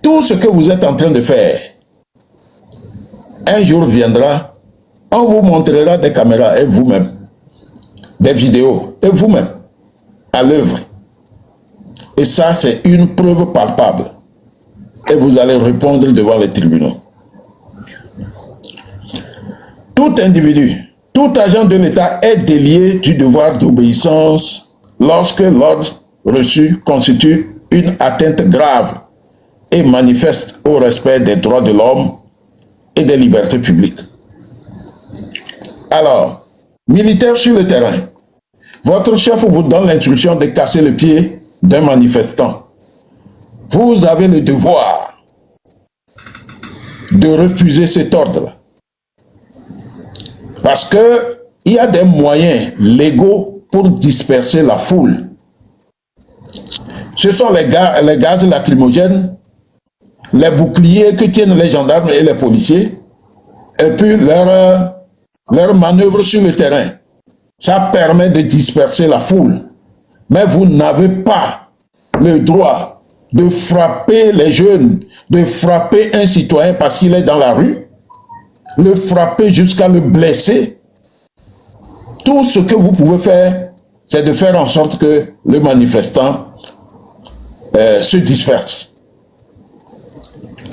Tout ce que vous êtes en train de faire, un jour viendra, on vous montrera des caméras et vous-même, des vidéos et vous-même, à l'œuvre. Et ça, c'est une preuve palpable. Et vous allez répondre devant les tribunaux. Tout individu, tout agent de l'État est délié du devoir d'obéissance lorsque l'ordre reçu constitue une atteinte grave et manifeste au respect des droits de l'homme et des libertés publiques. Alors, militaire sur le terrain, votre chef vous donne l'instruction de casser le pied d'un manifestant. Vous avez le devoir de refuser cet ordre-là. Parce qu'il y a des moyens légaux pour disperser la foule. Ce sont les gaz lacrymogènes, les boucliers que tiennent les gendarmes et les policiers, et puis leur manœuvre sur le terrain. Ça permet de disperser la foule. Mais vous n'avez pas le droit de frapper les jeunes, de frapper un citoyen parce qu'il est dans la rue, le frapper jusqu'à le blesser. Tout ce que vous pouvez faire, c'est de faire en sorte que le manifestant se disperse.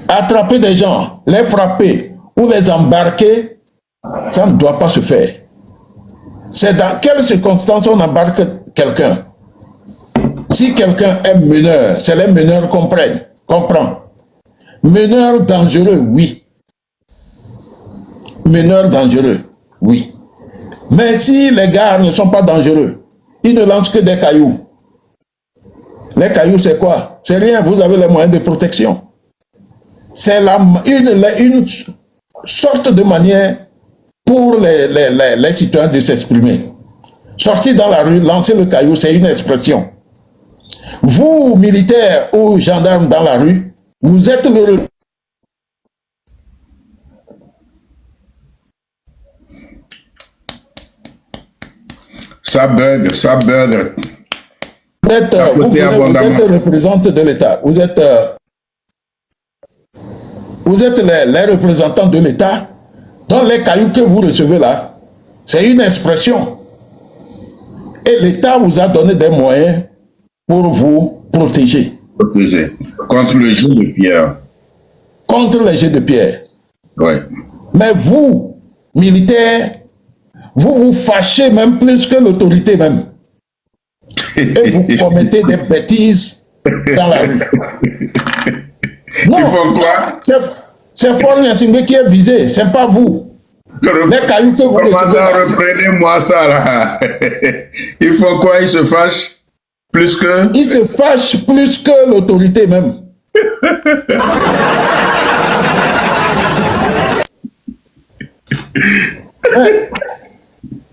Attraper des gens, les frapper ou les embarquer, ça ne doit pas se faire. C'est dans quelles circonstances on embarque quelqu'un. Si quelqu'un est meneur, c'est les meneurs comprend. Meneur dangereux, oui. Meneur dangereux, oui. Mais si les gars ne sont pas dangereux, ils ne lancent que des cailloux. Les cailloux, c'est quoi? C'est rien, vous avez les moyens de protection. C'est une sorte de manière pour les citoyens de s'exprimer. Sortir dans la rue, lancer le caillou, c'est une expression. Vous, militaires ou gendarmes dans la rue, vous êtes le... Ça bug. Vous êtes représentant de l'État. Vous êtes les représentants de l'État. Dans les cailloux que vous recevez là, c'est une expression. Et l'État vous a donné des moyens pour vous protéger. Contre le jet de pierre. Contre les jets de pierre. Oui. Mais vous, militaires, vous vous fâchez même plus que l'autorité même. Et vous commettez des bêtises dans la rue. Non, ils font quoi? C'est Fort Gnassingbé qui est visé, c'est pas vous. Les cailloux que vous recevez. Reprenez-moi ça là. Ils font quoi? Ils se fâchent plus que... Ils se fâchent plus que l'autorité même.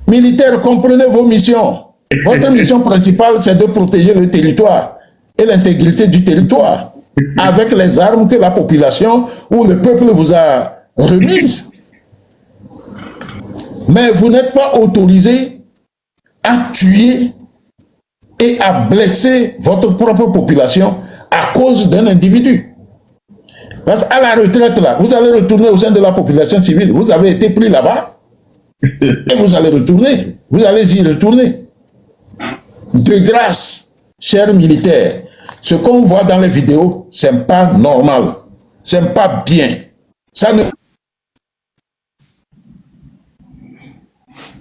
Militaires, comprenez vos missions. Votre mission principale, c'est de protéger le territoire et l'intégrité du territoire avec les armes que la population ou le peuple vous a remises. Mais vous n'êtes pas autorisé à tuer et à blesser votre propre population à cause d'un individu. Parce qu'à la retraite, là, vous allez retourner au sein de la population civile. Vous avez été pris là-bas et vous allez retourner. Vous allez y retourner. De grâce, chers militaires, ce qu'on voit dans les vidéos, c'est pas normal. C'est pas bien. Ça ne...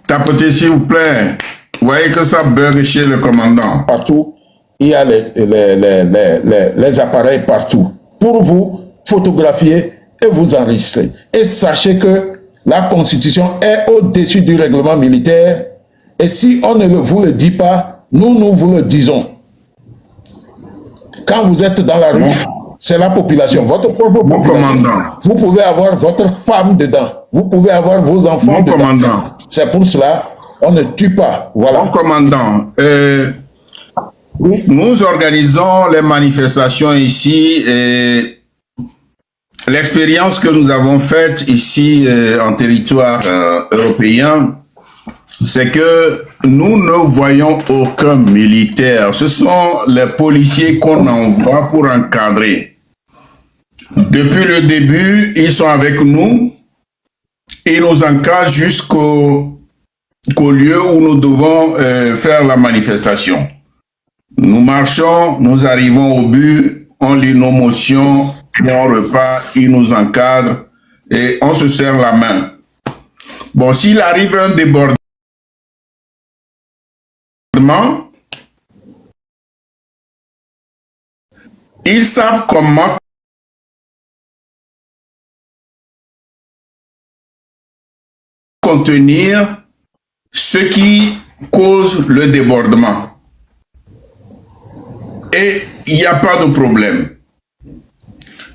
Tapotez, s'il vous plaît. Vous voyez que ça bug chez le commandant. Partout, il y a les appareils partout pour vous photographier et vous enregistrer. Et sachez que la Constitution est au-dessus du règlement militaire. Et si on ne vous le dit pas, nous vous le disons. Quand vous êtes dans la rue, c'est la population, votre propre population. Commandant. Vous pouvez avoir votre femme dedans. Vous pouvez avoir vos enfants dedans. Commandant. C'est pour cela on ne tue pas. Voilà. Mon commandant, oui. Nous organisons les manifestations ici et l'expérience que nous avons faite ici en territoire européen, c'est que nous ne voyons aucun militaire. Ce sont les policiers qu'on envoie pour encadrer. Depuis le début, ils sont avec nous. Ils nous encadrent jusqu'au lieu où nous devons faire la manifestation. Nous marchons, nous arrivons au but, on lit nos motions, et on repart, ils nous encadrent et on se serre la main. Bon, s'il arrive un débordement, ils savent comment contenir ce qui cause le débordement. Et il n'y a pas de problème.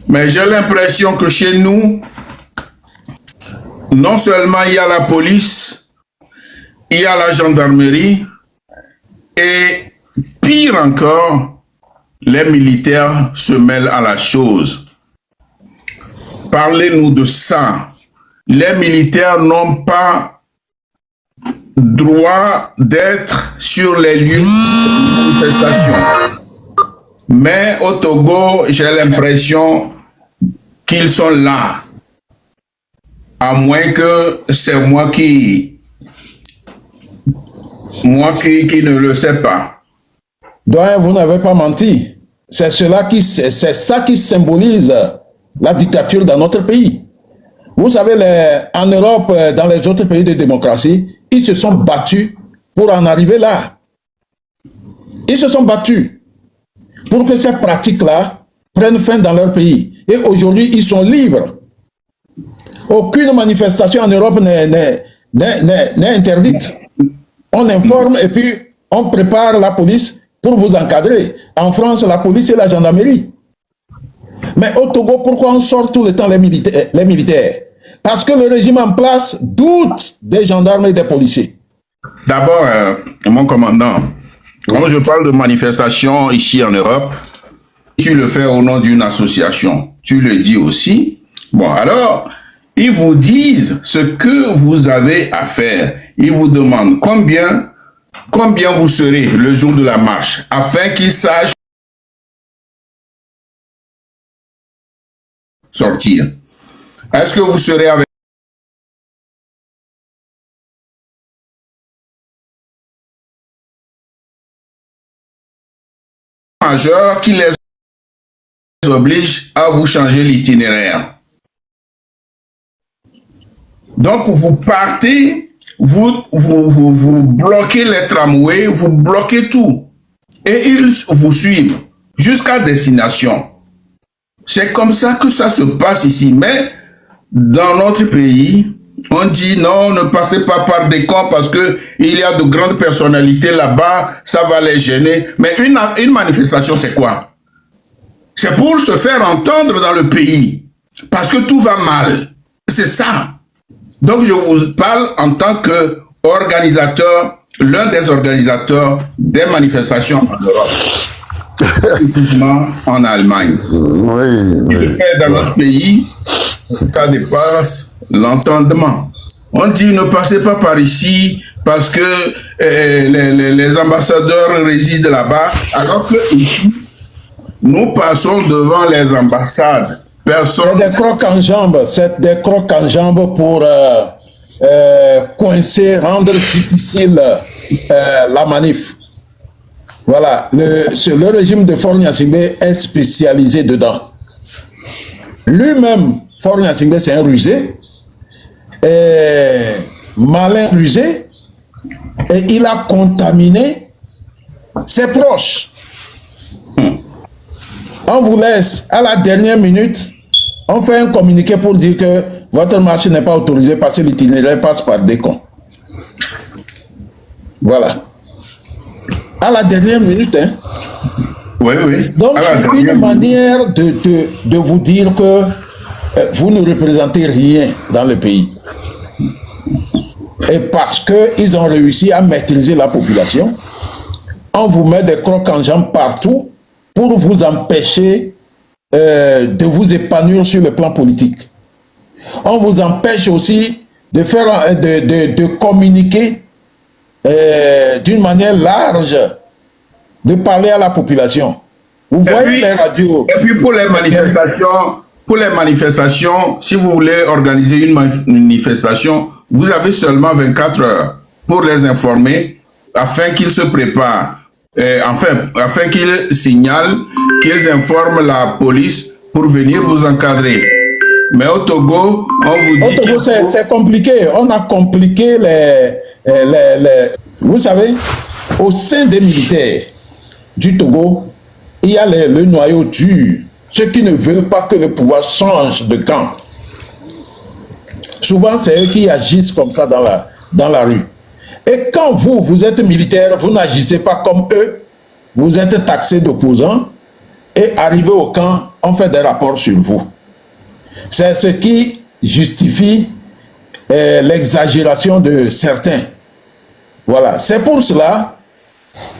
Mais j'ai l'impression que chez nous, non seulement il y a la police, il y a la gendarmerie, et pire encore, les militaires se mêlent à la chose. Parlez-nous de ça. Les militaires n'ont pas droit d'être sur les lieux de manifestation. Mais au Togo, j'ai l'impression qu'ils sont là. À moins que c'est moi qui ne le sais pas. Doyen, vous n'avez pas menti. C'est ça qui symbolise la dictature dans notre pays. Vous savez, en Europe, dans les autres pays de démocratie, ils se sont battus pour en arriver là. Ils se sont battus pour que ces pratiques-là prennent fin dans leur pays. Et aujourd'hui, ils sont libres. Aucune manifestation en Europe n'est interdite. On informe et puis on prépare la police pour vous encadrer. En France, la police et la gendarmerie. Mais au Togo, pourquoi on sort tout le temps les militaires? Parce que le régime en place doute des gendarmes et des policiers. D'abord, mon commandant, quand je parle de manifestation ici en Europe, tu le fais au nom d'une association. Tu le dis aussi. Bon, alors, ils vous disent ce que vous avez à faire. Ils vous demandent combien vous serez le jour de la marche, afin qu'ils sachent sortir. Est-ce que vous serez avec majeur qui les oblige à vous changer l'itinéraire? Donc, vous partez, vous bloquez les tramways, vous bloquez tout. Et ils vous suivent jusqu'à destination. C'est comme ça que ça se passe ici. Mais dans notre pays, on dit non, ne passez pas par des camps parce que il y a de grandes personnalités là-bas, ça va les gêner. Mais une manifestation, c'est quoi? C'est pour se faire entendre dans le pays. Parce que tout va mal. C'est ça. Donc, je vous parle en tant que organisateur, l'un des organisateurs des manifestations en Europe, typiquement en Allemagne. Oui, Ce qui se fait dans notre pays, ça dépasse l'entendement. On dit ne passez pas par ici parce que les ambassadeurs résident là-bas, alors que ici, nous passons devant les ambassades. Personne... C'est des crocs en jambes, c'est des crocs en jambes pour coincer, rendre difficile la manif. Voilà, le régime de Faure Gnassingbé est spécialisé dedans. Lui-même, Faure Gnassingbé, c'est un rusé, malin rusé, et il a contaminé ses proches. On vous laisse à la dernière minute, on fait un communiqué pour dire que votre marche n'est pas autorisée parce que l'itinéraire passe par Décon. Voilà. À la dernière minute, hein. Oui, oui. Donc, c'est une manière de vous dire que vous ne représentez rien dans le pays. Et parce qu'ils ont réussi à maîtriser la population, on vous met des crocs en jambes partout pour vous empêcher de vous épanouir sur le plan politique. On vous empêche aussi de faire, de communiquer d'une manière large, de parler à la population. Vous voyez les radios. Et puis pour les manifestations, si vous voulez organiser une manifestation, vous avez seulement 24 heures pour les informer afin qu'ils se préparent, afin qu'ils signalent, qu'ils informent la police pour venir vous encadrer. Mais au Togo, on vous dit... Au Togo, c'est compliqué. On a compliqué Vous savez, au sein des militaires du Togo, il y a le noyau dur, ceux qui ne veulent pas que le pouvoir change de camp. Souvent, c'est eux qui agissent comme ça dans la rue. Et quand vous êtes militaire, vous n'agissez pas comme eux, vous êtes taxé d'opposants, et arrivé au camp, on fait des rapports sur vous. C'est ce qui justifie l'exagération de certains. Voilà, c'est pour cela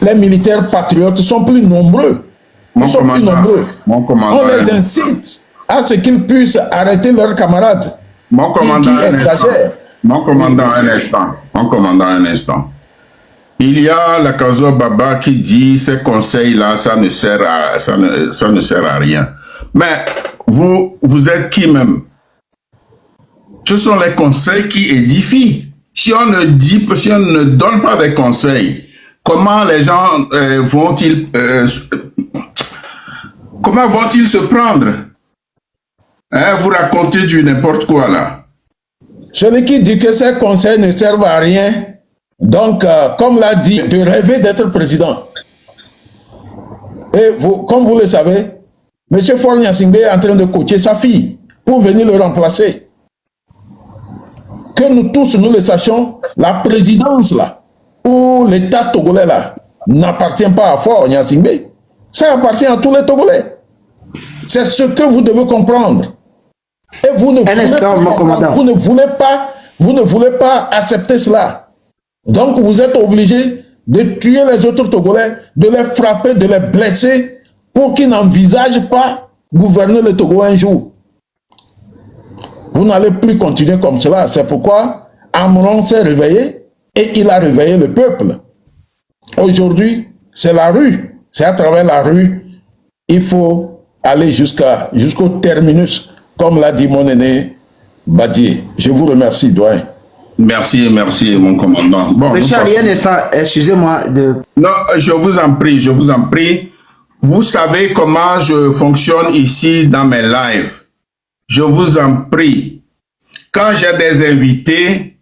les militaires patriotes sont plus nombreux. Ils sont plus nombreux. On les incite à ce qu'ils puissent arrêter leurs camarades qui exagèrent. Mon commandant, un instant. Il y a la Kazo Baba qui dit ces conseils-là, ça ne sert à rien. Mais vous êtes qui même? Ce sont les conseils qui édifient. Si on ne donne pas des conseils, comment les gens vont-ils se prendre? Hein, vous racontez du n'importe quoi là. Celui qui dit que ces conseils ne servent à rien, donc comme l'a dit, de rêver d'être président. Et vous, comme vous le savez, M. Faure Gnassingbé est en train de coacher sa fille pour venir le remplacer. Que nous tous, nous le sachions, la présidence là, ou l'État togolais là, n'appartient pas à Faure Gnassingbé. Ça appartient à tous les Togolais. C'est ce que vous devez comprendre. Et vous ne voulez pas accepter cela. Donc vous êtes obligé de tuer les autres Togolais, de les frapper, de les blesser, pour qu'ils n'envisagent pas gouverner le Togo un jour. Vous n'allez plus continuer comme cela. C'est pourquoi Amron s'est réveillé et il a réveillé le peuple. Aujourd'hui, c'est la rue. C'est à travers la rue. Il faut aller jusqu'au terminus, comme l'a dit mon aîné Badier. Je vous remercie, doyen. Merci, mon commandant. Bon, Monsieur Ali, un instant, excusez-moi de... Non, je vous en prie. Vous savez comment je fonctionne ici dans mes lives. Je vous en prie. Quand j'ai des invités,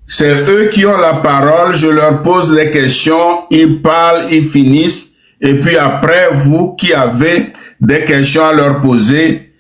c'est eux qui ont la parole, je leur pose des questions, ils parlent, ils finissent, et puis après, vous qui avez des questions à leur poser,